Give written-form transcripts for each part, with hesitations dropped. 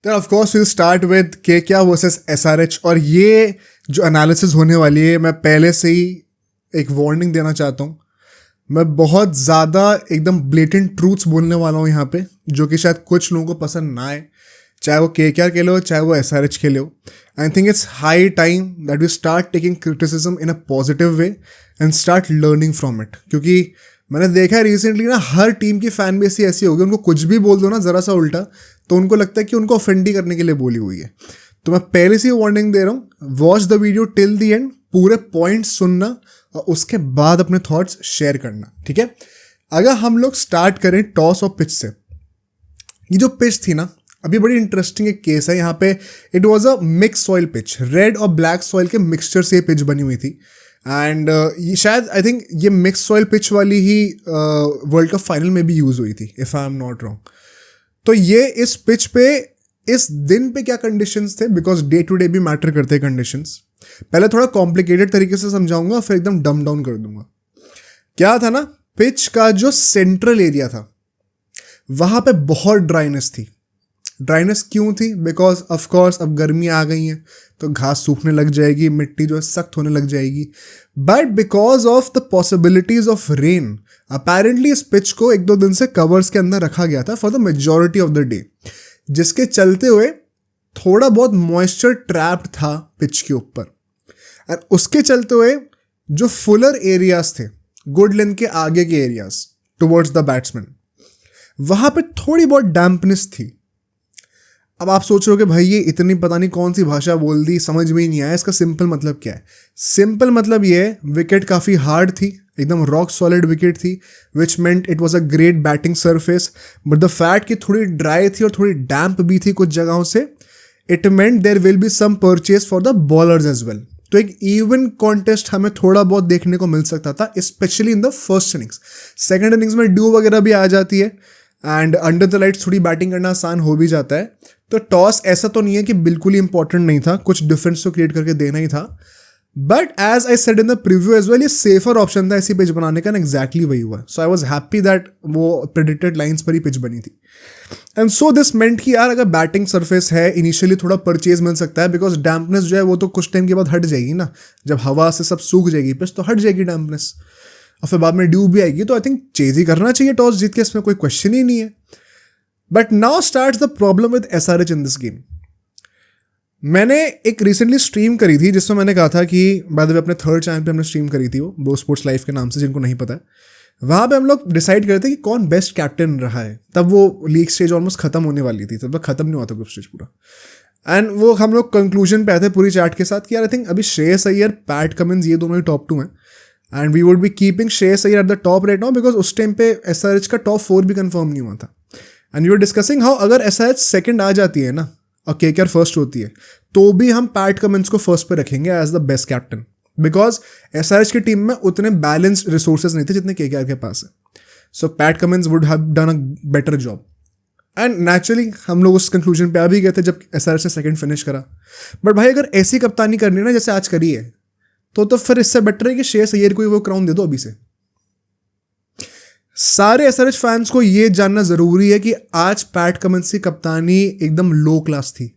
तो of course will start with KKR versus SRH. और ये जो एनालिसिस होने वाली है, मैं पहले से ही एक वार्निंग देना चाहता हूँ। मैं बहुत ज़्यादा एकदम ब्लेटेंट ट्रूथ्स बोलने वाला हूँ यहाँ पे, जो कि शायद कुछ लोगों को पसंद ना आए, चाहे वो केकेआर के लिए हो चाहे वो एसआरएच के लिए हो। I think it's high time that we start taking criticism in a positive way and start learning from it. क्योंकि मैंने देखा है रिसेंटली ना, हर टीम की फैन बेस ही ऐसी होगी, उनको कुछ भी बोल दो ना ज़रा सा उल्टा, तो उनको लगता है कि उनको ऑफेंडी करने के लिए बोली हुई है। तो मैं पहले से ही वार्निंग दे रहा हूँ, watch the video till the end, पूरे पॉइंट्स सुनना और उसके बाद अपने थॉट्स शेयर करना, ठीक है। अगर हम लोग स्टार्ट करें टॉस और पिच से, ये जो पिच थी ना, अभी बड़ी इंटरेस्टिंग एक केस है यहाँ पे। It was a mix soil pitch, red और ब्लैक सॉइल के मिक्सचर से ये पिच बनी हुई थी। एंड ये शायद आई थिंक ये मिक्स सॉइल पिच वाली ही वर्ल्ड कप फाइनल में भी यूज़ हुई थी, if I am not wrong. तो ये इस पिच पे इस दिन पे क्या कंडीशंस थे, बिकॉज डे टू डे भी मैटर करते हैं कंडीशंस। पहले थोड़ा कॉम्प्लिकेटेड तरीके से समझाऊंगा, फिर एकदम डम डाउन कर दूंगा। क्या था ना, पिच का जो सेंट्रल एरिया था वहाँ पे बहुत ड्राइनेस थी। ड्राइनेस क्यों थी? बिकॉज ऑफ कोर्स अब गर्मी आ गई है तो घास सूखने लग जाएगी, मिट्टी जो है सख्त होने लग जाएगी। But because of the possibilities of rain, apparently इस पिच को 1-2 दिन से कवर्स के अंदर रखा गया था for the majority of the day, जिसके चलते हुए थोड़ा बहुत मॉइस्चर ट्रैप्ड था पिच के ऊपर। और उसके चलते हुए जो फुलर एरियाज थे, गुड लेंथ के आगे के एरियाज टुवर्ड्स द बैट्समैन, वहाँ पे थोड़ी बहुत डैम्पनेस थी। अब आप सोच रहे हो कि भाई ये इतनी पता नहीं कौन सी भाषा बोल दी, समझ में ही नहीं आया, इसका सिंपल मतलब क्या है? सिंपल मतलब ये है, विकेट काफ़ी हार्ड थी, एकदम रॉक सॉलिड विकेट थी, which meant it was a great batting surface. But the fact कि थोड़ी ड्राई थी और थोड़ी डैम्प भी थी कुछ जगहों से, it meant there will be some purchase for the bowlers as well. तो एक इवन कॉन्टेस्ट हमें थोड़ा बहुत देखने को मिल सकता था, specially in the first innings. Second innings में ड्यू वगैरह भी आ जाती है एंड अंडर द लाइट्स थोड़ी बैटिंग करना आसान हो भी जाता है। तो टॉस ऐसा तो नहीं है कि बिल्कुल ही इंपॉर्टेंट नहीं था, कुछ डिफरेंस तो क्रिएट करके देना ही था। But as I said in the preview as well, ये सेफर ऑप्शन था ऐसी पिच बनाने का, ना एग्जैक्टली वही हुआ। So I was happy that वो प्रेडिक्टेड लाइन्स पर ही पिच बनी थी। एंड सो दिस मेंट कि यार अगर बैटिंग सरफेस है, इनिशियली थोड़ा परचेज मिल सकता है, बिकॉज डैम्पनेस जो है वो तो कुछ टाइम के बाद हट जाएगी ना, जब हवा से सब सूख जाएगी पिच तो हट जाएगी डैम्पनेस, और फिर बाद में ड्यू भी आएगी। तो आई थिंक चेज ही करना चाहिए टॉस जीत के, इसमें कोई क्वेश्चन ही नहीं है। But now starts the problem with SRH in this game. मैंने एक रिसेंटली स्ट्रीम करी थी जिसमें मैंने कहा था कि, बाय द वे अपने थर्ड चैनल पे हमने स्ट्रीम करी थी, वो ब्रो स्पोर्ट्स लाइव के नाम से, जिनको नहीं पता है। वहाँ पे हम लोग डिसाइड करे थे कि कौन बेस्ट कैप्टन रहा है। तब वो लीग स्टेज ऑलमोस्ट खत्म होने वाली थी, तब तक खत्म नहीं हुआ था ग्रुप स्टेज पूरा। एंड वो हम लोग कंक्लूजन पे आए थे पूरी चैट के साथ कि यार आई थिंक अभी श्रेयस अय्यर, पैट कमिंस, ये दोनों ही टॉप 2 हैं। And we would be keeping Shreyas Iyer at the top right now, because उस टाइम पे एसआरएच का टॉप 4 भी कंफर्म नहीं हुआ था। And you are discussing how अगर एसआरएच सेकंड आ जाती है ना और केकेआर फर्स्ट होती है, तो भी हम पैट कमिंस को फर्स्ट पे रखेंगे as the best captain, because SRH की टीम में उतने बैलेंस्ड रिसोर्सेज नहीं थे जितने केकेआर के पास है। So Pat Cummins would have done a better job. And naturally हम लोग उस कंक्लूजन पे आ भी गए थे जब एसआरएच ने सेकंड फिनिश करा। बट भाई अगर ऐसी कप्तानी करनी है ना जैसे आज करी है, तो फिर इससे बेटर है कि श्रेयस अय्यर को वो क्राउन दे दो अभी से। सारे एसआरएच फैंस को ये जानना जरूरी है कि आज पैट कमिंस की कप्तानी एकदम लो क्लास थी,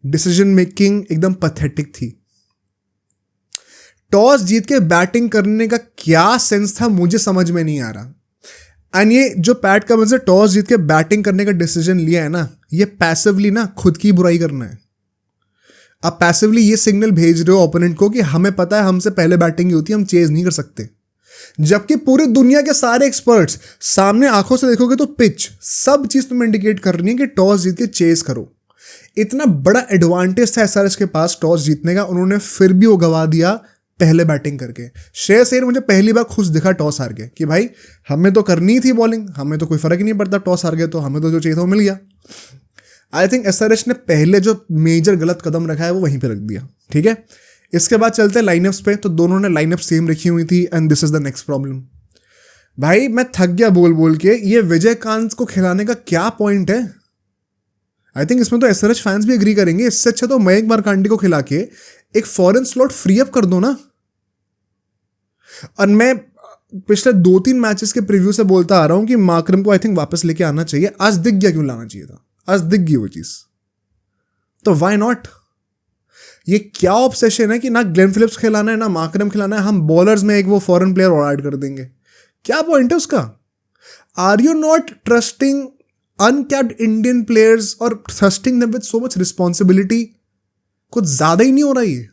डिसीजन मेकिंग एकदम पैथेटिक थी। टॉस जीत के बैटिंग करने का क्या सेंस था मुझे समझ में नहीं आ रहा। एंड ये जो पैट कमिंस ने टॉस जीत के बैटिंग करने का डिसीजन लिया है ना, ये पैसिवली ना खुद की बुराई करना है। आप पैसिवली ये सिग्नल भेज रहे हो ओपोनेंट को कि हमें पता है हमसे पहले बैटिंग ही होती है, हम चेज नहीं कर सकते। जबकि पूरी दुनिया के सारे एक्सपर्ट्स सामने आंखों से देखोगे तो पिच, सब चीज तुम्हें इंडिकेट कर रही है कि टॉस जीत के चेज करो। इतना बड़ा एडवांटेज था एसआरएच के पास टॉस जीतने का, उन्होंने फिर भी वो गवा दिया पहले बैटिंग करके। श्रेयस अय्यर मुझे पहली बार खुश दिखा टॉस हार के, कि भाई हमें तो करनी थी बॉलिंग, हमें तो कोई फर्क ही नहीं पड़ता, टॉस हार गए तो हमें तो जो चाहिए था वो मिल गया। आई थिंक एसआरएच ने पहले जो मेजर गलत कदम रखा है वो वहीं पे रख दिया, ठीक है। इसके बाद चलते हैं लाइनअप्स पे, तो दोनों ने लाइनअप सेम रखी हुई थी and this is the next problem. भाई मैं थक गया बोल बोल के, ये विजयकांत को खिलाने का क्या पॉइंट है? आई थिंक इसमें तो एसआरएच फैंस भी एग्री करेंगे, इससे अच्छा तो मयंक मार्कांडी को खिला के एक फॉरेन स्लॉट फ्री अप कर दो ना। और मैं पिछले 2-3 मैचेस के प्रीव्यू से बोलता आ रहा हूं कि मार्करम को आई थिंक वापस लेके आना चाहिए। आज दिख गया क्यों लाना चाहिए था, आज दिख गई वो चीज। तो वाई नॉट? ये क्या ऑब्सेशन है कि ना ग्लेन फिलिप्स खिलाना है ना मार्करम खिलाना है, हम बॉलर्स में एक वो फॉरेन प्लेयर और ऐड कर देंगे? क्या पॉइंट है उसका? Are you not trusting uncapped Indian players और trusting them with so much responsibility? कुछ ज्यादा ही नहीं हो रहा ये?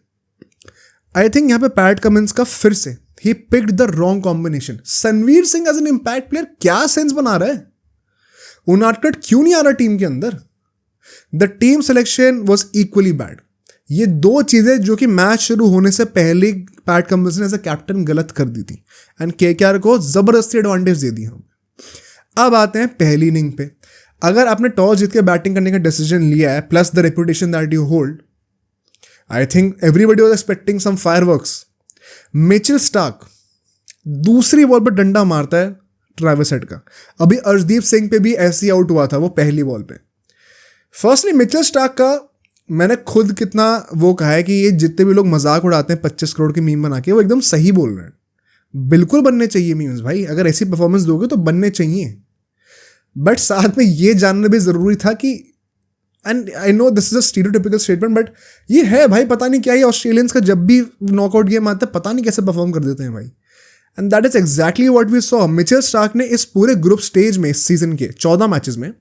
आई थिंक यहाँ पे पैट कमिंस का फिर से ही picked the wrong combination. Sanvir Singh as an impact player क्या सेंस बना रहा है? उनादकट क्यों नहीं आ रहा टीम के अंदर? The team selection was equally bad. ये दो चीजें जो कि मैच शुरू होने से पहले पैट कमिंस ने एज अ कैप्टन गलत कर दी थी एंड केकेआर को जबरदस्ती एडवांटेज दे दी हम. अब आते हैं पहली इनिंग पे. अगर आपने टॉस जीत के बैटिंग करने का डिसीजन लिया है plus the reputation that you hold, I think everybody was expecting some fireworks. Mitchell Starc दूसरी बॉल पर डंडा मारता है ट्रेविस हेड का. अभी अर्शदीप सिंह पे भी ऐसे ही आउट हुआ था वो पहली बॉल पे. फर्स्टली मिचेल स्टार्क का मैंने खुद कितना वो कहा है कि ये जितने भी लोग मजाक उड़ाते हैं 25 करोड़ के मीम बना के, वो एकदम सही बोल रहे हैं. बिल्कुल बनने चाहिए मीम्स भाई, अगर ऐसी परफॉर्मेंस दोगे तो बनने चाहिए. बट साथ में ये जानना भी जरूरी था कि, and I know this is a stereotypical statement, but ये है भाई, पता नहीं क्या ये ऑस्ट्रेलियंस का जब भी नॉकआउट गेम आता है पता नहीं कैसे परफॉर्म कर देते हैं भाई. And that is exactly what we saw. Mitchell Starc ने इस पूरे ग्रुप स्टेज में इस सीजन के 14 मैचेस में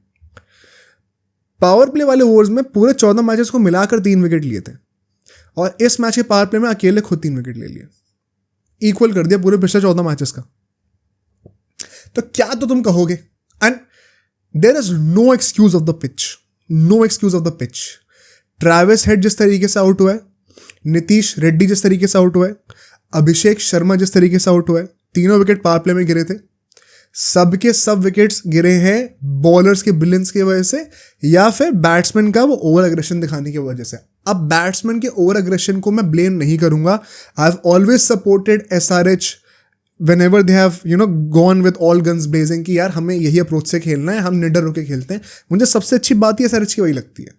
पावर प्ले वाले ओवर्स में पूरे 14 मैचेस को मिलाकर 3 विकेट लिए थे, और इस मैच के पावर प्ले में अकेले खुद 3 विकेट ले लिए. इक्वल कर दिया पूरे पिछले 14 मैचेस का. तो क्या तो तुम कहोगे. And there is no excuse of the pitch, no excuse of the pitch. Travis Head जिस तरीके से आउट हुआ है, नीतीश रेड्डी जिस तरीके से आउट हुआ है, अभिषेक शर्मा जिस तरीके से आउट हुआ है, तीनों विकेट पावर प्ले में गिरे थे. सबके सब विकेट्स गिरे हैं बॉलर्स के ब्रिलियंस की वजह से या फिर बैट्समैन का वो ओवर एग्रेशन दिखाने की वजह से. अब बैट्समैन के ओवर एग्रेशन को मैं ब्लेम नहीं करूंगा. I have always supported SRH whenever they have gone with all guns blazing कि यार हमें यही अप्रोच से खेलना है, हम निडर होकर खेलते हैं. मुझे सबसे अच्छी बात ही SRH की वही लगती है.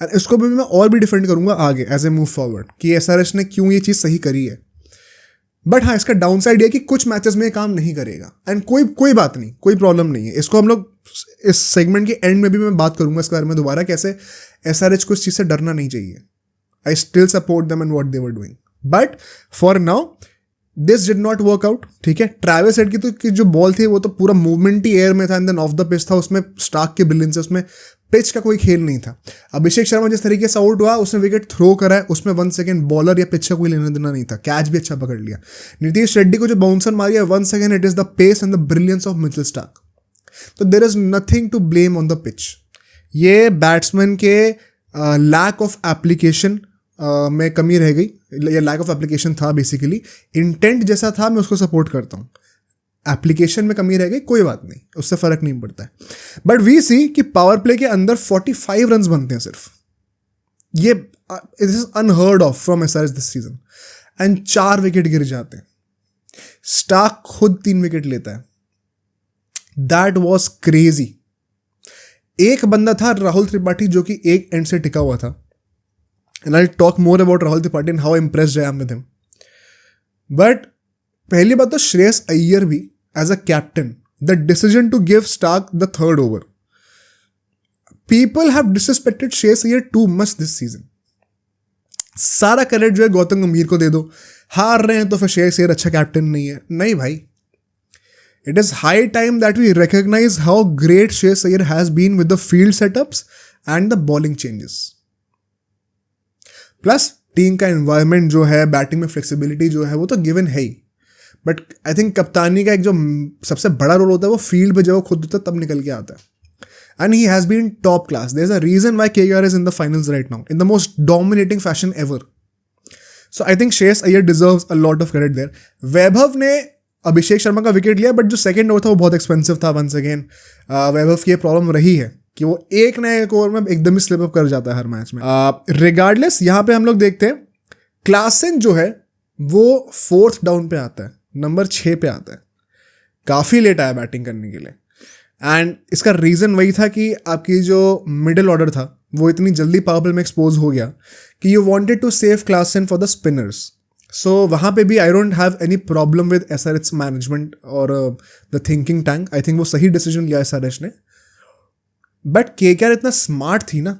और इसको भी मैं और भी डिफेंड करूंगा आगे एज ए मूव फॉरवर्ड कि SRH ने क्यों ये चीज़ सही करी है. बट हाँ, इसका डाउन साइड ये कि कुछ मैचेस में ये काम नहीं करेगा. एंड कोई बात नहीं, कोई प्रॉब्लम नहीं है. इसको हम लोग इस सेगमेंट के एंड में भी मैं बात करूंगा इसके बारे में दोबारा, कैसे SRH को इस चीज़ से डरना नहीं चाहिए. I still support them and what they were doing. But for now this did not work out. ठीक है, ट्रेविस हेड की जो बॉल थी वो तो पूरा मूवमेंट ही एयर में था and then off the pitch था. उसमें स्टार्क के बिलियन से उसमें पिच का कोई खेल नहीं था. अभिषेक शर्मा जिस तरीके से आउट हुआ, उसने विकेट थ्रो करा है, उसमें 1 सेकेंड बॉलर या पिच का कोई लेना देना नहीं था. कैच भी अच्छा पकड़ लिया. नीतीश रेड्डी को जो बाउंसर मारी है 1 second, it is the pace and the brilliance of Mitchell Starc. तो there is nothing to blame on the pitch. ये बैट्समैन के लैक ऑफ एप्लीकेशन में कमी रह गई, या लैक ऑफ एप्लीकेशन था बेसिकली. इंटेंट जैसा था, मैं उसको सपोर्ट करता हूँ. एप्लीकेशन में कमी रह गई, कोई बात नहीं, उससे फर्क नहीं पड़ता है. बट वी सी कि पावर प्ले के अंदर 45 रन बनते हैं सिर्फ. ये it is unheard of from SRH this season. And 4 wicket गिर जाते हैं. स्टार्क खुद 3 विकेट लेता है. That was crazy. एक बंदा था राहुल त्रिपाठी जो कि एक एंड से टिका हुआ था. And I talk more about Rahul Tripathi and how impressed I am with him. But पहली बात तो श्रेयस अय्यर भी as a captain, the decision to give Starc the 3rd over, people have disrespected Shreyas Iyer too much this season. सारा credit जो है गौतम गंभीर को दे दो. हार रहे हैं तो फिर श्रेयस अय्यर अच्छा कैप्टन नहीं है. नहीं भाई, it is high time that we recognise how great Shreyas Iyer has been with the field setups and the bowling changes. Plus team का एनवायरनमेंट जो है, बैटिंग में फ्लेक्सिबिलिटी जो है, वो तो गिवन है ही. बट आई थिंक कप्तानी का एक जो सबसे बड़ा रोल होता है वो फील्ड पे जब वो खुद होता है तब निकल के आता है. And he has been top class. There is a reason why KKR is in the finals right now in the most dominating fashion ever. So I think Shreyas Iyer deserves a lot of credit there. Vaibhav ने अभिषेक शर्मा का wicket लिया, but जो second over था वो बहुत expensive था. Once again वैभव की ये प्रॉब्लम रही है कि वो एक न एक ओवर में एकदम ही स्लिप अप कर जाता है हर मैच में. रिगार्डलेस यहाँ पे हम लोग देखते हैं क्लासन जो है वो 4th डाउन पे आता है, नंबर 6 पे आता है. काफ़ी लेट आया बैटिंग करने के लिए. एंड इसका रीज़न वही था कि आपकी जो मिडिल ऑर्डर था वो इतनी जल्दी पावर प्ले में एक्सपोज हो गया कि you wanted to save Klaasen for the spinners. So वहाँ पे भी I don't have any problem with SRH management और the thinking tank. I think वो सही डिसीजन लिया SRH ने. बट KKR इतना स्मार्ट थी ना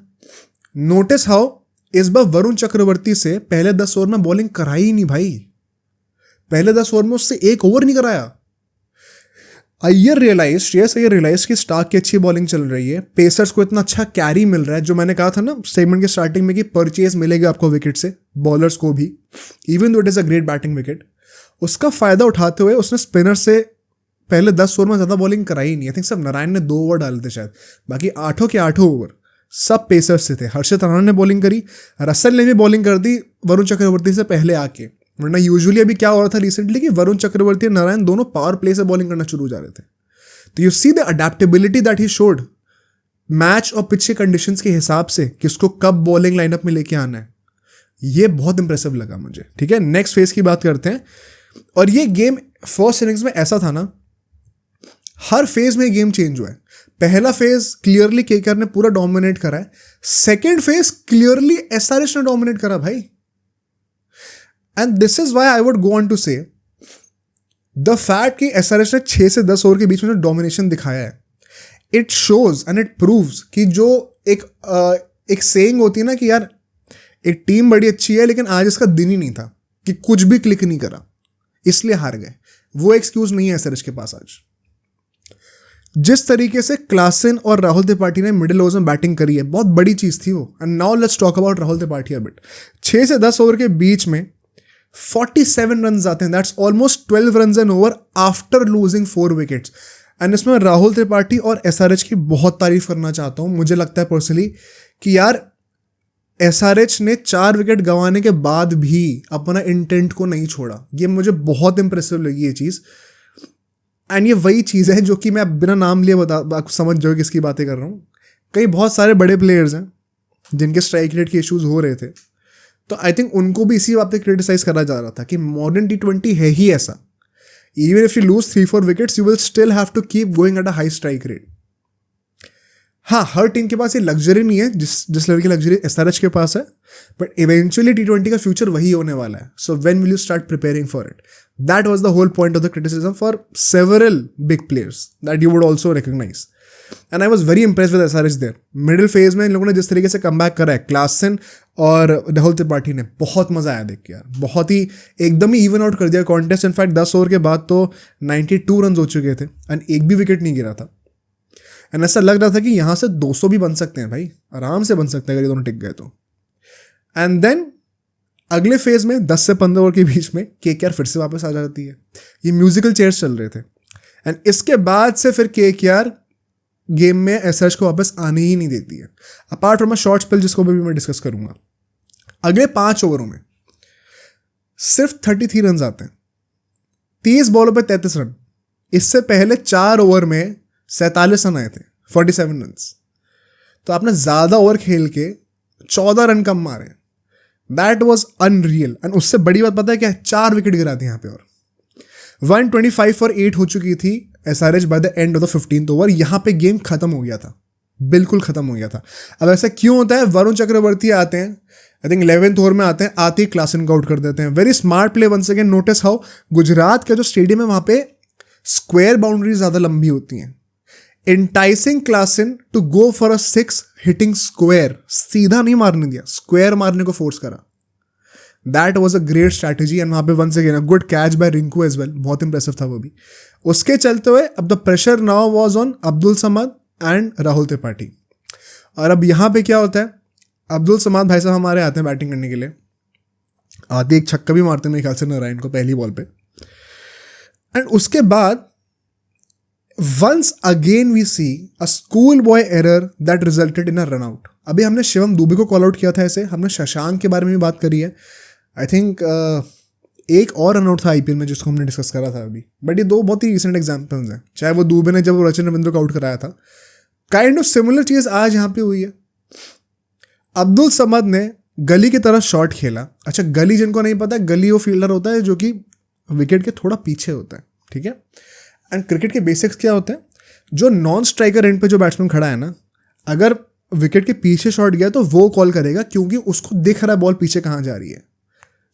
नोटिस हाउ इस बार वरुण चक्रवर्ती से पहले 10 ओवर में बॉलिंग कराई ही नहीं भाई, पहले 10 ओवर में उससे एक ओवर नहीं कराया। श्रेयस अय्यर रियलाइज कि स्टार्क की अच्छी बॉलिंग चल रही है, पेसर्स को इतना अच्छा कैरी मिल रहा है, जो मैंने कहा था ना सेगमेंट के स्टार्टिंग में कि परचेज मिलेगा आपको विकेट से, बॉलर्स को भी, even though it is a great batting wicket. उसका फायदा उठाते हुए उसने स्पिनर से पहले 10 ओवर में ज़्यादा बॉलिंग कराई नहीं। आई थिंक सब नारायण ने 2 ओवर डाले थे शायद, बाकी 8 के 8 ओवर सब पेसर्स से थे। हर्षित राणा ने बॉलिंग करी, रसल ने भी बॉलिंग कर दी वरुण चक्रवर्ती से पहले आके, वरना यूजुअली अभी क्या हो रहा था रिसेंटली कि वरुण चक्रवर्ती और नारायण दोनों पावर प्ले से बॉलिंग करना शुरू हो जा रहे थे। तो you see the adaptability that he showed, match और पिच के कंडीशंस के हिसाब से किसको कब बॉलिंग लाइनअप में लेके आना है, ये बहुत इंप्रेसिव लगा मुझे। ठीक है, नेक्स्ट फेज की बात करते हैं। और ये गेम फर्स्ट इनिंग्स में ऐसा था ना, हर फेज में गेम चेंज हुआ है। पहला फेज क्लियरली केकेआर ने पूरा डोमिनेट करा है, सेकेंड फेज क्लियरली एसआरएच ने डोमिनेट करा भाई। And this is why I would go on to say the fact कि एसआरएच ने 6 से 10 ओवर के बीच में जो डोमिनेशन दिखाया है, it shows and it proves कि जो एक सेइंग होती है ना कि यार एक टीम बड़ी अच्छी है लेकिन आज इसका दिन ही नहीं था, कि कुछ भी क्लिक नहीं करा इसलिए हार गए, वो एक्सक्यूज नहीं है एसआरएच के पास आज। जिस तरीके से क्लासन और राहुल त्रिपाठी ने मिडिल ओवर्स में बैटिंग करी है, बहुत बड़ी चीज थी वो। And now let's talk about Rahul Tripathi a bit. 6 से 10 ओवर के बीच में 47 रन आते हैं, that's almost 12 run an over after losing 4 wickets. And इसमें राहुल त्रिपाठी और एसआरएच की बहुत तारीफ करना चाहता हूँ। मुझे लगता है पर्सनली कि यार एसआरएच ने 4 विकेट गंवाने के बाद भी अपना इंटेंट को नहीं छोड़ा, ये मुझे बहुत इंप्रेसिव लगी ये चीज़। एंड ये वही चीज़ है जो कि मैं बिना नाम लिए समझ जाओ किसकी बातें कर रहा हूँ। कई बहुत सारे बड़े प्लेयर्स हैं जिनके स्ट्राइक रेट के इश्यूज हो रहे थे, तो आई थिंक उनको भी इसी बात पे क्रिटिसाइज करा जा रहा था कि मॉडर्न T20 है ही ऐसा, even if you lose 3-4 wickets you will still have to keep going at a high strike rate. हाँ, हर टीम के पास ये लग्जरी नहीं है जिस लेवल की लग्जरी एसआरएच के पास है, बट इवेंचुअली T20 का फ्यूचर वही होने वाला है। So when will you start preparing for it? That was the whole point of the criticism for several big players that you would also recognise. And I was very impress with SRH there. Middle phase में इन लोगों ने जिस तरीके से come back करा है, Klaasen और राहुल त्रिपाठी ने, बहुत मजा आया देख के यार, बहुत ही एकदम ही इवन आउट कर दिया कॉन्टेस्ट। इनफैक्ट 10 ओवर के बाद तो 92 रन हो चुके थे एंड एक भी विकेट नहीं गिरा था। एंड ऐसा लग रहा था कि यहाँ से 200 भी बन सकते हैं भाई, आराम से बन सकते हैं अगर ये दोनों टिक गए तो। एंड देन अगले फेज में 10 से 15 ओवर के बीच में केकेआर फिर से वापस आ जाती है। ये म्यूजिकल चेयर्स चल रहे थे एंड इसके बाद से फिर केकेआर गेम में एसआरएच को वापस आने ही नहीं देती है, apart from a short spell जिसको भी मैं डिस्कस करूंगा। अगले 5 ओवरों में सिर्फ 33 रन आते हैं, 30 बॉलों पे 33 रन। इससे पहले 4 ओवर में 47 रन आए थे, 47 रन। तो आपने ज्यादा ओवर खेल के 14 रन कम मारे, दैट वॉज अनरियल। एंड उससे बड़ी बात पता है क्या? 4 विकेट गिरा थे यहाँ पे और 125 फॉर 8 हो चुकी थी SRH by the end of the 15th over. यहाँ पे गेम खत्म हो गया था, बिल्कुल खत्म हो गया था। अब ऐसा क्यों होता है? वरुण चक्रवर्ती आते हैं, आई थिंक 11th ओवर में आते हैं, आते ही क्लासन को आउट कर देते हैं। Very smart play once again. Notice how Gujarat का जो स्टेडियम है वहाँ पे स्क्वायर बाउंड्री ज़्यादा लंबी होती हैं। Enticing Klaasen to go for a 6 hitting square, सीधा नहीं मारने दिया, स्क्वायर मारने को फोर्स करा। That was a great strategy and वहाँ पे once again a good catch by Rinku as well, बहुत इंप्रेसिव था वो भी। उसके चलते हुए अब the pressure now was on Abdul Samad and Rahul Tripathi. और अब यहाँ पे क्या होता है, अब्दुल समाद भाई साहब हमारे आते हैं बैटिंग करने के लिए, आते एक छक्का भी मारते हैं मेरे ख्याल से नारायण को पहली बॉल पे। एंड उसके बाद once again we see a school boy error that resulted in a run out. अभी हमने शिवम दुबे को कॉल आउट किया था ऐसे, हमने शशांक के बारे में भी बात करी है। आई थिंक एक और रन आउट था आईपीएल में जिसको हमने डिस्कस करा था अभी, बट ये 2 बहुत ही रिसेंट एग्जाम्पल्स हैं। चाहे वो दुबे ने जब रचिन रविंद्र को आउट कराया था, काइंड ऑफ सिमिलर चीज आज यहाँ पे हुई है। अब्दुल समद ने गली की तरह शॉट खेला। अच्छा, गली जिनको नहीं पता, गली वो फील्डर होता है जो कि विकेट के थोड़ा पीछे होता है, ठीक है। एंड क्रिकेट के बेसिक्स क्या होते हैं, जो नॉन स्ट्राइकर एंड पे जो बैट्समैन खड़ा है ना, अगर विकेट के पीछे शॉट गया तो वो कॉल करेगा, क्योंकि उसको दिख रहा है बॉल पीछे कहाँ जा रही है।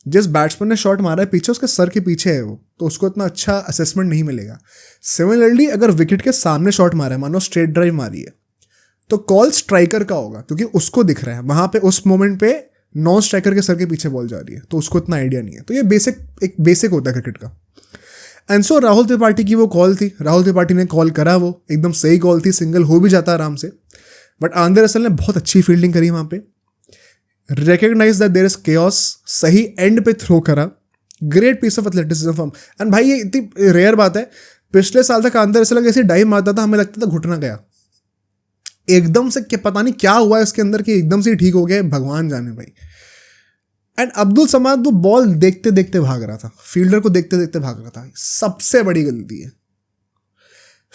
जिस बैट्समैन ने शॉट मारा है पीछे, उसके सर के पीछे है वो, तो उसको इतना अच्छा असेसमेंट नहीं मिलेगा। सिमिलरली अगर विकेट के सामने शॉट मारा है, मानो स्ट्रेट ड्राइव मारी है, तो कॉल स्ट्राइकर का होगा क्योंकि उसको दिख रहा है वहां पे उस मोमेंट पे नॉन स्ट्राइकर के सर के पीछे बॉल जा रही है, तो उसको इतना आइडिया नहीं है। तो ये एक बेसिक होता है क्रिकेट का। एंड सो राहुल त्रिपाठी की वो कॉल थी, राहुल त्रिपाठी ने कॉल करा, वो एकदम सही कॉल थी, सिंगल हो भी जाता आराम से, बट आंद्रे रसल ने बहुत अच्छी फील्डिंग करी वहां पे, recognise that there is chaos, सही एंड पे थ्रो करा, great piece of athleticism from. एंड भाई ये इतनी रेयर बात है, पिछले साल तक आंद्रे रसल ऐसे डाइव मारता था, हमें लगता था घुटना गया, एकदम से क्या पता नहीं क्या हुआ इसके अंदर कि एकदम से ठीक हो गया, भगवान जाने भाई। एंड अब्दुल समाद वो बॉल देखते देखते भाग रहा था, फील्डर को देखते देखते भाग रहा था, सबसे बड़ी गलती है।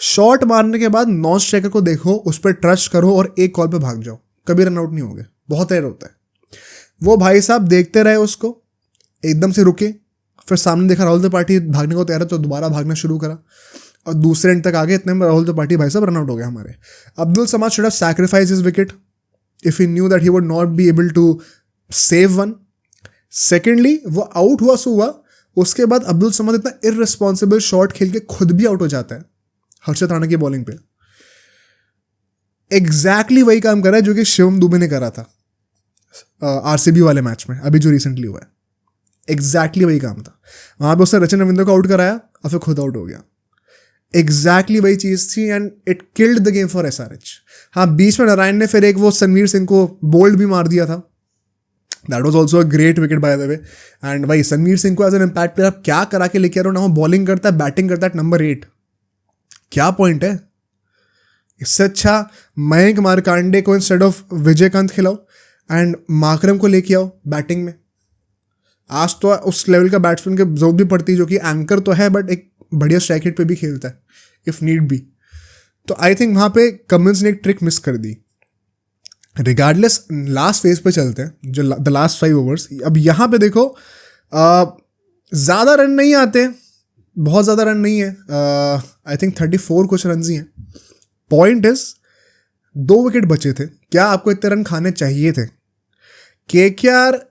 शॉट मारने के बाद नॉन स्ट्राइकर को देखो, उस पर ट्रस्ट करो और एक कॉल पे भाग जाओ, कभी रन आउट नहीं होगे, बहुत रेयर होता है। वो भाई साहब देखते रहे उसको, एकदम से रुके, फिर सामने देखा राहुल त्रिपाठी भागने को तैयार है तो दोबारा भागना शुरू करा और दूसरे एंड तक आगे, इतने में राहुल त्रिपाठी भाई साहब रन आउट हो गए हमारे। Abdul Samad should have sacrifice his wicket if he knew that he would not be able to save one. Secondly वो आउट हुआ सो हुआ, उसके बाद अब्दुल समाद इतना इररिस्पॉन्सिबल शॉट खेल के खुद भी आउट हो जाता है हर्षद राणा की बॉलिंग पे। एग्जैक्टली वही काम करा है जो कि शिवम दुबे ने करा था आरसीबी वाले मैच में अभी जो रिसेंटली हुआ है, एग्जैक्टली वही काम था। वहां पे उसने रचिन रविंद्र को आउट कराया और फिर खुद आउट हो गया, एग्जैक्टली वही चीज थी and it killed the game for SRH. हाँ, बीच में नारायण ने फिर एक वो सनवीर सिंह को बोल्ड भी मार दिया था, that was also a great wicket by the way. And भाई सनवीर सिंह को एज एन इम्पैक्ट प्लेयर आप क्या करा के लेके आ रहे हो ना, वो बॉलिंग करता है, बैटिंग करता है, नंबर 8, क्या पॉइंट है? इससे अच्छा मयंक मारकांडे को इंस्टेड ऑफ विजयकांत खिलाओ एंड माकरम को लेके आओ बैटिंग में। आज तो उस लेवल का बैट्समैन की जरूरत भी पड़ती है जो कि एंकर तो है बट एक बढ़िया स्ट्राइक रेट पे भी खेलता है इफ नीड बी। तो आई थिंक वहां पे कमिंस ने एक ट्रिक मिस कर दी। रिगार्डलेस लास्ट फेज पे चलते हैं, जो द लास्ट 5 ओवर्स। अब यहाँ पे देखो ज़्यादा रन नहीं आते, बहुत ज़्यादा रन नहीं है, आई थिंक 34 कुछ रन ही हैं। पॉइंट इज 2 विकेट बचे थे, क्या आपको इतने रन खाने चाहिए थे? केकेआर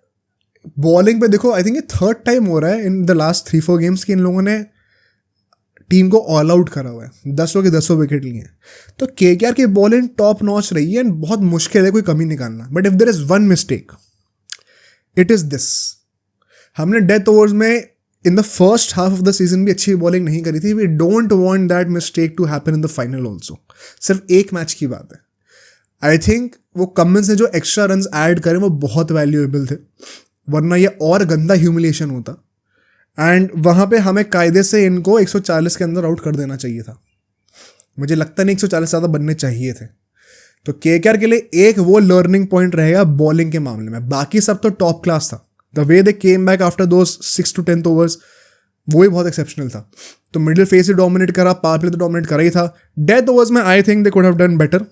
बॉलिंग पे देखो, आई थिंक ये 3rd टाइम हो रहा है इन द लास्ट 3-4 गेम्स की इन लोगों ने टीम को ऑल आउट करा हुआ है, 10 के 10 विकेट लिए हैं। तो केकेआर की बॉलिंग टॉप नॉच रही है एंड बहुत मुश्किल है कोई कमी निकालना। But if there is one mistake it is this, हमने डेथ ओवर्स में in the first half of the season भी अच्छी बॉलिंग नहीं करी थी। We don't want that mistake to happen in the final also. सिर्फ एक मैच की बात है। आई थिंक वो कमिंस ने जो एक्स्ट्रा रन ऐड करे वो बहुत वैल्यूएबल थे, वरना ये और गंदा ह्यूमिलिएशन होता। एंड वहाँ पे हमें कायदे से इनको 140 के अंदर आउट कर देना चाहिए था। मुझे लगता नहीं 140 ज़्यादा बनने चाहिए थे। तो केकेआर के लिए एक वो लर्निंग पॉइंट रहेगा बॉलिंग के मामले में। बाकी सब तो टॉप क्लास था। The way they came back after those 6 to 10 overs वो ही बहुत एक्सेप्शनल था। तो मिडिल फेज से डोमिनेट करा, पावर प्ले तो डोमिनेट करा ही था। डेथ ओवर्स में I think they could have done better,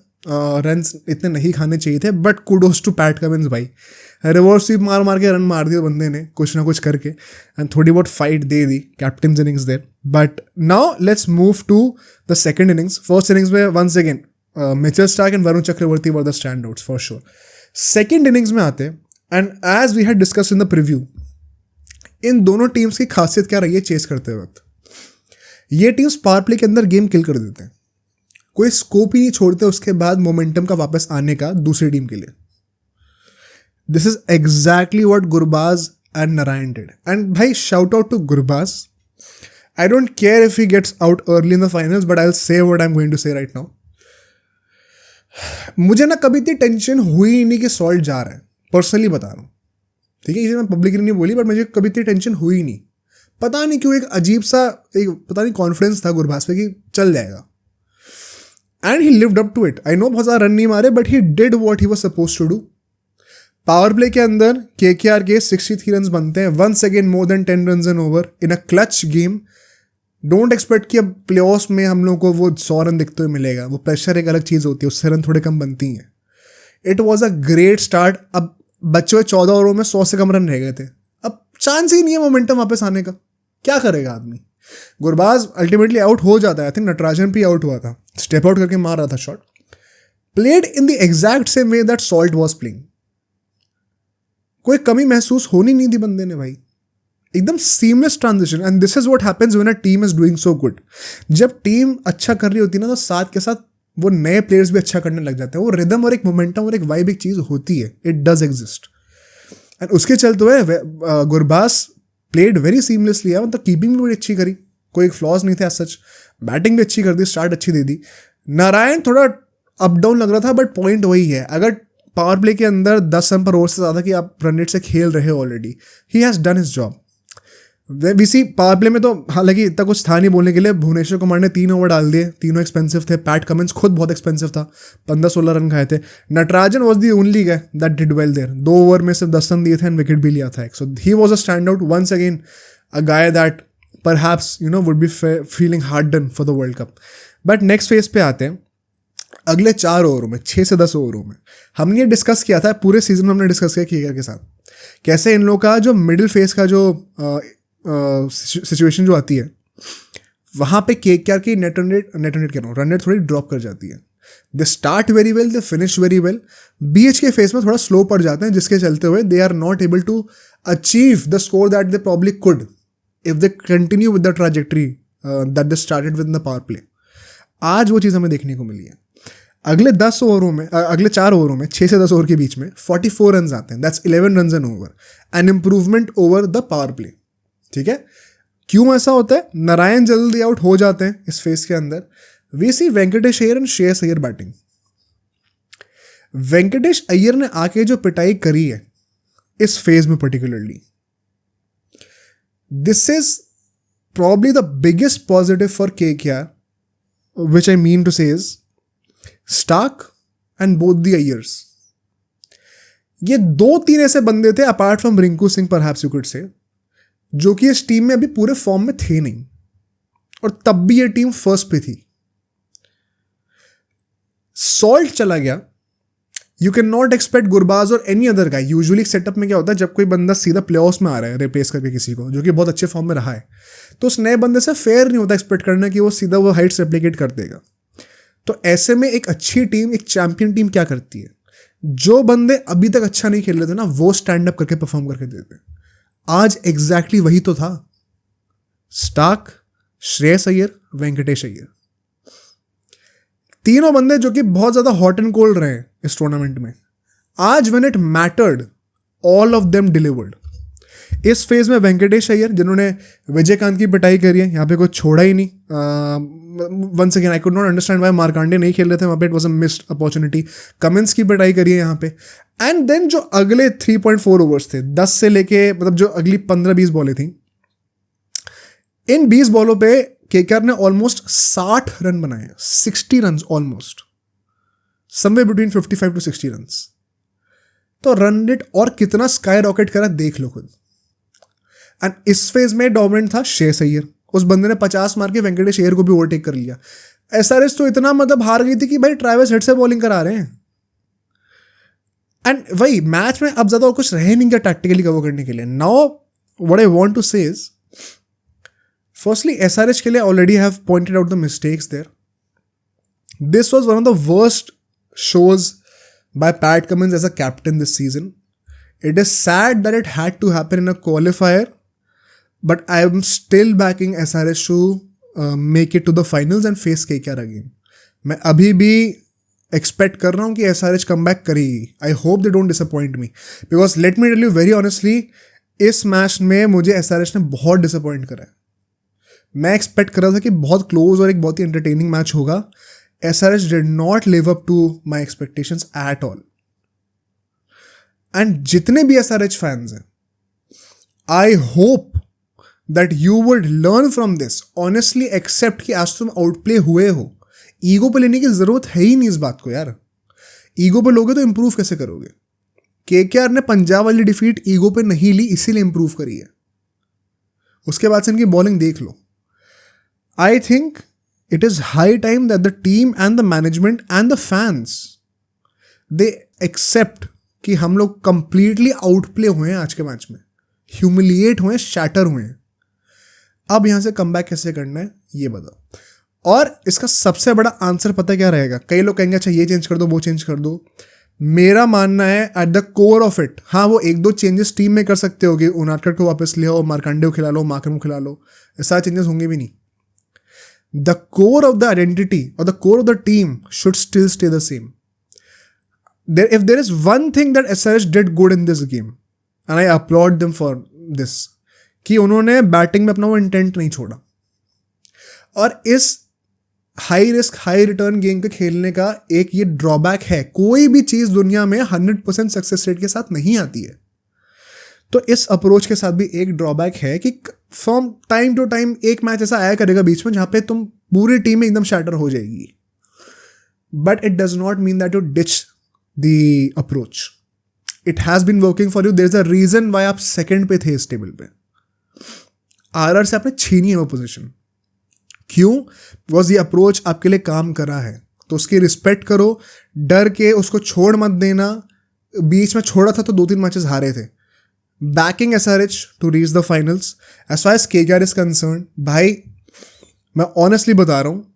runs इतने नहीं खाने चाहिए थे। But kudos to Pat Cummins भाई, रिवर्स स्वीप मार मार के रन मार दिए बंदे ने कुछ ना कुछ करके, एंड थोड़ी बहुत फाइट दे दी captain innings there. But now let's move to the second innings. First innings में once again Mitchell Starc and Varun Chakravarthy were the stand outs for sure. Second innings में आते हैं and as we had discussed in the preview, इन दोनों teams की खासियत क्या रही है चेस करते वक्त। ये टीम्स पावर प्ले के अंदर गेम किल कर देते हैं, कोई स्कोप ही नहीं छोड़ते उसके बाद मोमेंटम का वापस आने का दूसरी टीम के लिए। This is exactly what Gurbaz and Narine did. And भाई shout out to Gurbaz. I don't care if he gets out early in the finals, but I will say what I am going to say right now. मुझे ना कभी इतनी tension हुई ही नहीं कि salt जा रहा है, पर्सनली बता रहा हूँ, ठीक है, इसे मैं पब्लिकली नहीं बोली, बट मुझे कभी इतनी टेंशन हुई ही नहीं। पता नहीं क्यों एक अजीब सा एक पता नहीं कॉन्फिडेंस था गुरबाज पे कि चल जाएगा। And he lived up to it. I know बहुत ज़्यादा रन नहीं मारे, but he did what he was suppose to do. Power play के अंदर केकेआर के 63 रन बनते हैं, once again more than 10 run an over in a clutch game. Don't expect कि अब प्लेऑफ्स में हम लोग को वो 100 रन दिखते हुए मिलेगा, वो प्रेशर एक अलग चीज़ होती है, उससे रन थोड़े कम बनती हैं। It was a great start. अब बच्चे हुए 14 ओवरों में 100 से कम रन रह गए थे, अब चांस ही नहीं है मोमेंटम वापस आने का, क्या करेगा आदमी। गुरबाज अल्टीमेटली आउट हो जाता है। आई थिंक नटराजन भी आउट हुआ था, स्टेप आउट करके मार रहा था shot, played in the exact same way that salt was playing. कोई कमी महसूस होनी नहीं थी बंदे ने भाई, एकदम seamless transition. And this is what happens when a team is doing so good. जब टीम अच्छा कर रही होती है ना, तो साथ के साथ वो नए प्लेयर्स भी अच्छा करने लग जाते हैं. वो रिदम और एक मोमेंटम और एक वाइब एक चीज़ होती है. It does exist. एंड उसके चलते हुए गुरबाज प्लेड वेरी सीमलेसली है. मतलब कीपिंग भी बड़ी अच्छी करी, कोई फ्लॉज नहीं थे एज सच. बैटिंग भी अच्छी कर दी, स्टार्ट अच्छी दे दी. नारायण थोड़ा अप डाउन लग रहा था, बट पॉइंट वही है. अगर पावर प्ले के अंदर 10 रन पर ओवर से ज़्यादा कि आप रन रेट से खेल रहे हो already, he has done his job. VC power play में तो हालांकि इतना कुछ था नहीं बोलने के लिए. भुवनेश्वर कुमार ने 3 ओवर डाल दिए, तीनों एक्सपेंसिव थे. पैट कमिंस खुद बहुत एक्सपेंसिव था, 15-16 रन खाए थे. Natarajan was the only guy that did well there. 2 over में सिर्फ 10 रन दिए थे एंड विकेट भी लिया था एक. So he was a stand out once again, a guy that perhaps would be feeling hard done for the world cup. But next phase पे आते हैं. अगले 4 ओवरों में, 6 से 10 ओवरों में, हमने ये डिस्कस किया था पूरे सीजन में. हमने डिस्कस किया केकेआर के साथ कैसे इन लोगों का जो मिडिल फेज का जो सिचुएशन जो आती है, वहाँ पे केकेआर की नेट रन रेट कह रहा हूँ, रन रेट थोड़ी ड्रॉप कर जाती है. They start very well, they finish very well. बीच के फेज में थोड़ा स्लो पड़ जाते हैं, जिसके चलते हुए they are not able to achieve the score that they probably could if they continue with the trajectory that they started with the power play. आज वो चीज़ हमें देखने को मिली है. अगले 10 ओवरों में, अगले 4 ओवरों में, 6 से 10 ओवर के बीच में 44 रन आते हैं. That's 11 run an over, an improvement over the power play. ठीक है, क्यों ऐसा होता है? नारायण जल्दी आउट हो जाते हैं इस फेज के अंदर. We see Venkatesh Iyer and Shreyas Iyer batting. Venkatesh Iyer ने आके जो पिटाई करी है इस फेज में particularly, this is probably the biggest positive for KKR, which I mean to say is Starc and both the Iyers. ये 2-3 ऐसे बंदे थे apart from Rinku Singh perhaps you could say, जो कि इस टीम में अभी पूरे फॉर्म में थे नहीं, और तब भी ये टीम फर्स्ट पे थी. सॉल्ट चला गया. You can not expect Gurbaz और any other guy. Usually setup में क्या होता है, जब कोई बंदा सीधा प्लेऑफ्स में आ रहा है रिप्लेस करके किसी को जो कि बहुत अच्छे फॉर्म में रहा है, तो उस नए बंदे से फेयर नहीं होता एक्सपेक्ट करना कि वो सीधा वो हाइट्स रेप्लिकेट कर देगा. तो ऐसे में एक अच्छी टीम, एक चैंपियन टीम क्या करती है, जो बंदे अभी तक अच्छा नहीं खेल रहे थे ना, वो स्टैंड अप करके परफॉर्म करके देते हैं. आज एग्जैक्टली वही तो था. स्टार्क, श्रेयस अय्यर, वेंकटेश अय्यर, तीनों बंदे जो कि बहुत ज्यादा हॉट एंड कोल्ड रहे हैं इस टूर्नामेंट में. आज when it mattered, all of them delivered. इस फेज में वेंकटेश अय्यर, जिन्होंने विजयकांत की पिटाई करी है, यहाँ पे कुछ छोड़ा ही नहीं. Once again I could not understand why Markande नहीं खेल रहे थे वहाँ पे. It was a missed opportunity. Cummins की पिटाई करी है यहाँ पे. एंड देन जो अगले 3.4 ओवर्स थे, 10 से लेके मतलब जो अगली 15-20 बॉलें थी, इन 20 बॉलों पे केकेआर ने ऑलमोस्ट 60 रन बनाए. 60 run almost, somewhere between 55 to 60 run. तो रन रेट और कितना स्काई रॉकेट करा देख लो खुद. एंड इस फेज में डोमिनेंट था श्रेयस अय्यर. उस बंदे ने 50 मार के वेंकटेश अय्यर को भी ओवरटेक कर लिया. एसआरएच तो इतना मतलब हार गई थी कि भाई ट्रेविस हेड से बॉलिंग करा रहे हैं. एंड वही मैच में अब ज्यादा और कुछ रहे नहीं क्या टैक्टिकली कवर करने के लिए. Now what I want to say is, firstly SRH के लिए already have pointed out the mistakes there. This was one of the worst shows by Pat Cummins as a captain this season. It is sad that it had to happen in a qualifier, but I am still backing SRH to make it to the finals and face KKR again. मैं अभी भी expect कर रहा हूँ कि SRH come back करेगी. I hope they don't disappoint me, because let me tell you very honestly, इस match में मुझे SRH ने बहुत डिसअपॉइंट करा है. मैं एक्सपेक्ट कर रहा था कि बहुत क्लोज और एक बहुत ही एंटरटेनिंग मैच होगा. SRH did not live up to my expectations at all. And जितने भी SRH fans हैं, I hope that you would learn from this. Honestly accept कि आज तुम आउटप्ले हुए हो. ईगो पे लेने की जरूरत है ही नहीं इस बात को यार. ईगो पे लोगे तो इंप्रूव कैसे करोगे? केकेआर ने पंजाब वाली डिफीट ईगो पे नहीं ली, इसीलिए इंप्रूव करी है. उसके बाद से इनकी बॉलिंग देख लो. I think it is high time that the team and the management and the fans, they accept कि हम लोग completely outplay हुए हैं आज के मैच में, humiliate हुए हैं, shatter हुए हैं. अब यहाँ से comeback कैसे करना है ये बताओ. और इसका सबसे बड़ा आंसर पता क्या रहेगा? कई लोग कहेंगे अच्छा ये चेंज कर दो, वो चेंज कर दो. मेरा मानना है at the core of it, हाँ वो 1-2 चेंजेस टीम में कर सकते हो कि उनादकट को वापस ले आओ, मार्कंडे को खिला लो, मार्करम को खिला लो, ऐसा चेंजेस होंगे भी नहीं. the core of the identity or the core of the team should still stay the same. If there is one thing that SRH did good in this game, and I applaud them for this, कि उन्होंने batting में अपना वो intent नहीं छोड़ा. और इस high risk high return game के खेलने का एक ये ड्रॉबैक है, कोई भी चीज़ दुनिया में 100% सक्सेस रेट के साथ नहीं आती है. तो इस अप्रोच के साथ भी एक ड्रॉबैक है कि फ्रॉम टाइम टू टाइम एक मैच ऐसा आया करेगा बीच में जहाँ पे तुम पूरी टीम में एकदम शैटर हो जाएगी. But it does not mean that you ditch the approach. It has been working for you. There is a reason why आप सेकेंड पे थे इस टेबल पे. आरआर से आपने छीनी है वो पोजिशन. क्यों? बिकॉज ये अप्रोच आपके लिए काम कर रहा है, तो उसकी रिस्पेक्ट करो. डर के उसको छोड़ मत देना. बीच में छोड़ा था तो 2-3 मैचेस हारे थे. Backing SRH to reach the finals. As far as KKR is concerned, भाई मैं ऑनेस्टली बता रहा हूँ,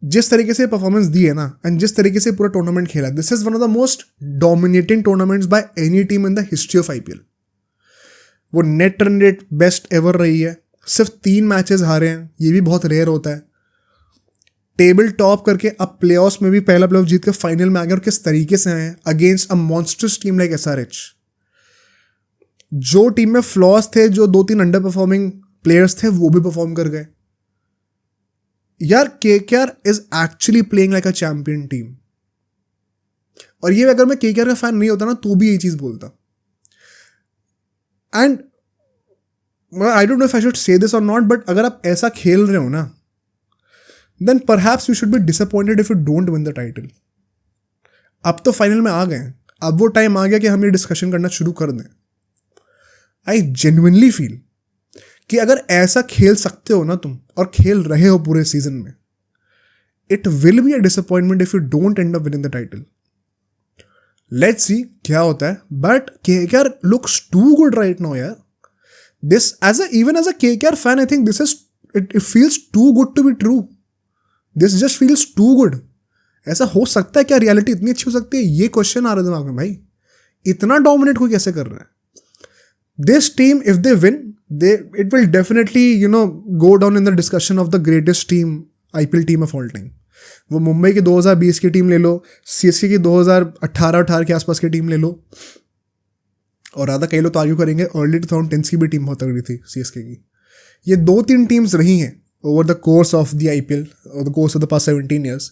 जिस तरीके से परफॉर्मेंस दी है ना, एंड जिस तरीके से पूरा टूर्नामेंट खेला, this is one of the most dominating tournaments by any team in the history of IPL. वो net run rate best ever रही है. सिर्फ 3 मैचेस हारे हैं, ये भी बहुत रेयर होता है. टेबल टॉप करके अब प्लेऑफ्स में भी पहला प्लेऑफ जीत के फाइनल में आ गए, और किस तरीके से आए against a monstrous team like SRH. जो टीम में फ्लॉज थे, जो 2-3 अंडर परफॉर्मिंग प्लेयर्स थे, वो भी परफॉर्म कर गए. यार KKR is actually playing like a champion team. और ये अगर मैं KKR का फैन नहीं होता ना, तो भी ये चीज बोलता. And I don't know if I should say this और नॉट, बट अगर आप ऐसा खेल रहे हो ना, then perhaps you should be disappointed if you don't win the title. अब तो फाइनल में आ गए, अब वो टाइम आ गया कि हम ये डिस्कशन करना शुरू कर दें. आई जेन्युइनली फील कि अगर ऐसा खेल सकते हो ना तुम, और खेल रहे हो पूरे सीजन में, it will be a disappointment if you don't end up winning the title. Let's see क्या होता है. But KKR looks too good right now यार. This even as a KKR fan, I think this is it feels too good to be true. This just feels too good. ऐसा हो सकता है क्या? Reality इतनी अच्छी हो सकती है? ये क्वेश्चन आ रहा है दिमाग में भाई. इतना डोमिनेट कोई कैसे कर रहा है? This team, if they win, it will definitely, go down in the discussion of the greatest team, IPL team of all time. वो मुंबई की 2020 की टीम ले लो, CSK की 2018 के आसपास की टीम ले लो, और आधा कई लोग तो आर्ग्यू करेंगे अर्ली 2010s की भी टीम बहुत तगड़ी थी CSK की. ये 2-3 टीम्स रही हैं over the course of the IPL, और the course of the past 17 years,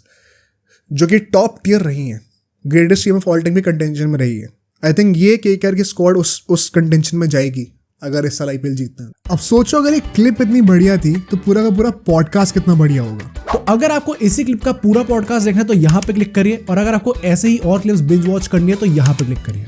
जो कि टॉप टियर रही हैं, greatest team of all time की कंटेंशन में रही है. आई थिंक ये KKR की स्क्वाड उस कंटेंशन में जाएगी अगर इस साल IPL जीतना है. अब सोचो अगर एक क्लिप इतनी बढ़िया थी तो पूरा का पूरा पॉडकास्ट कितना बढ़िया होगा. तो अगर आपको इसी क्लिप का पूरा पॉडकास्ट देखना है तो यहाँ पे क्लिक करिए, और अगर आपको ऐसे ही और क्लिप्स बिंज वॉच करनी है तो यहाँ पे क्लिक करिए.